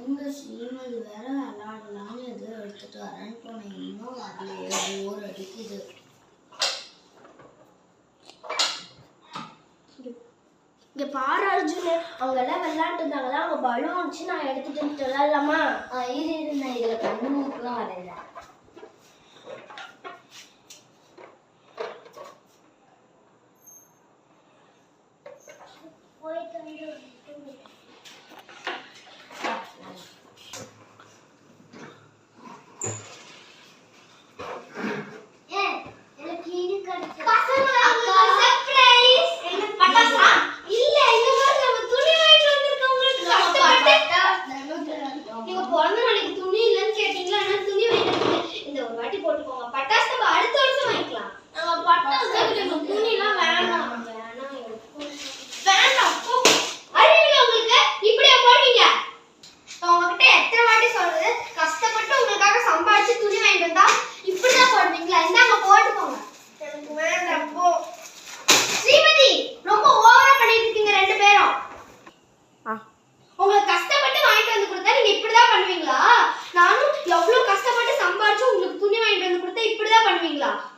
இந்த ஸ்ரீமதி வேற விளாடலான்னு எதோ எடுத்துட்டு வரேன்னு போனேன். இன்னும் அதுலயே போர் அடிக்குது. இங்க பாரு அர்ஜுன், அவங்க எல்லாம் விளையாட்டு இருந்தாங்களா, அவங்க பலூன் வச்சு நான் எடுத்துட்டு விளையாடலாமா? இரு நான் இதுல கண்ணு மூக்குலாம் வரையிறேன்.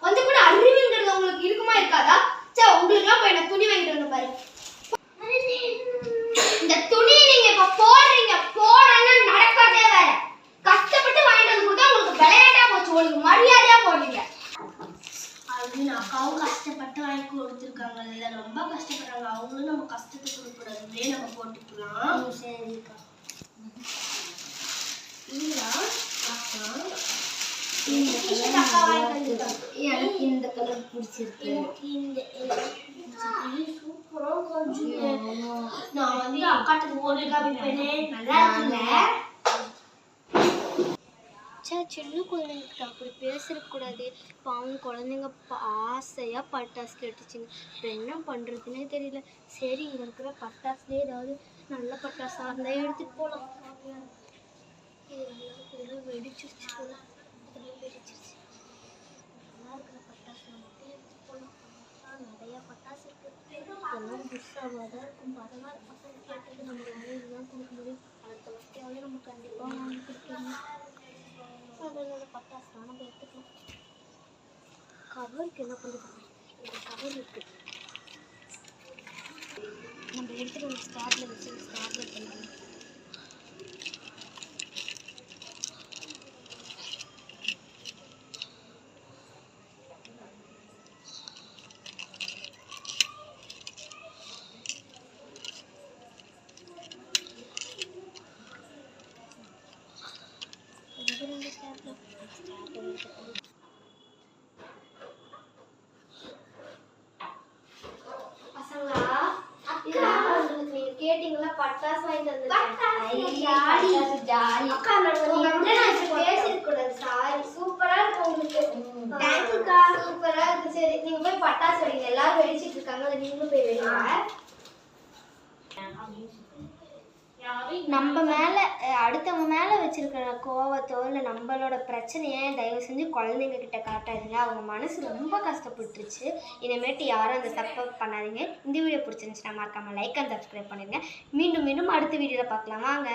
கொஞ்சம் கூட அறிவுங்கிறது உங்களுக்கு இருக்குமா இருக்காதா? சே, உங்களுக்கு எல்லாம் போய் நான் துணி வாங்கிட்டு வந்து பாரு. இந்த துணி நீங்க இப்ப போடுறீங்க நடக்கிறதே வேற. கஷ்டப்பட்டு வாங்கிட்டு வந்து கொடுத்தா உங்களுக்கு விளையாட்டா போச்சு, உங்களுக்கு மரியாதையா போடுறீங்க. அது அக்காவும் கஷ்டப்பட்டு வாங்கி கொடுத்துருக்காங்க, இல்ல ரொம்ப கஷ்டப்படுறாங்க. அவங்களும் நம்ம கஷ்டத்தை கொடுக்கூடாதுன்னே நம்ம போட்டுக்கலாம். சரிக்கா. எனக்கு இந்த கலர் பிடிச்சிருக்கு. நான் வந்து அக்காட்டுக்கு போட்டு காமிப்பேனே, நல்லா இருக்குல்ல? சின்ன குழந்தைங்கிட்ட அப்படி பேசக்கூடாது. பாவம் குழந்தைங்க ஆசையாக பட்டாசு கேட்டுச்சுங்க. இப்போ என்ன பண்ணுறதுனே தெரியல. சரி, இங்கே இருக்கிற பட்டாசுலேயே ஏதாவது நல்ல பட்டாசாக இருந்தால் எடுத்துகிட்டு போகலாம். இது வெடிச்சிருச்சு போல. அதெல்லாம் வெடிச்சிருச்சு. நல்லா இருக்கிற பட்டாசு மட்டும் எடுத்துகிட்டு போகலாம். நிறையா பட்டாசு இருக்குது. எல்லாம் புதுசாக தான் இருக்கும். பரவாயில்ல, பசங்க கேட்டது நம்ம வாங்கி தான் கொடுக்க முடியும். அடுத்த வருஷத்தையாவது நம்ம கண்டிப்பாக வாங்கி கொடுக்கணும். அதோட பட்டாசுலாம் நம்ம எடுத்துக்கலாம். கவருக்கு என்ன பண்ணுறது? இந்த கவர் இருக்கு, நம்ம எடுத்துகிட்டு வந்து ஸ்டார்ட்ல வச்சு ஸ்டார்ட்ல பண்ணலாம். கேட்டீங்களா பட்டாசு வாங்கிட்டு வந்திருக்கேன். பேசிருக்கூடாது. சாரி. சூப்பரா இருக்கு உங்களுக்கு. தேங்க்யூக்கா. சூப்பரா இருக்கு. சரி, நீங்க போய் பட்டாசு வெடிங்க. எல்லாரும் வெடிச்சிட்டு இருக்காங்க, அதை நீங்களும் போய் வெடிங்க. நம்ம மேலே அடுத்தவங்க மேலே வச்சிருக்கிற கோவத்தோ இல்லை நம்மளோட பிரச்சனையை தயவு செஞ்சு குழந்தைங்க கிட்ட காட்டாதீங்க. அவங்க மனசு ரொம்ப கஷ்டப்பட்டுருச்சு. இனிமேட்டு யாரும் அந்த சப்போர்ட் பண்ணாதீங்க. இந்த வீடியோ பிடிச்சிருந்துச்சுன்னா மறக்காமல் லைக் அண்ட் சப்ஸ்கிரைப் பண்ணிடுங்க. மீண்டும் அடுத்த வீடியோவில் பார்க்கலாம். வாங்க.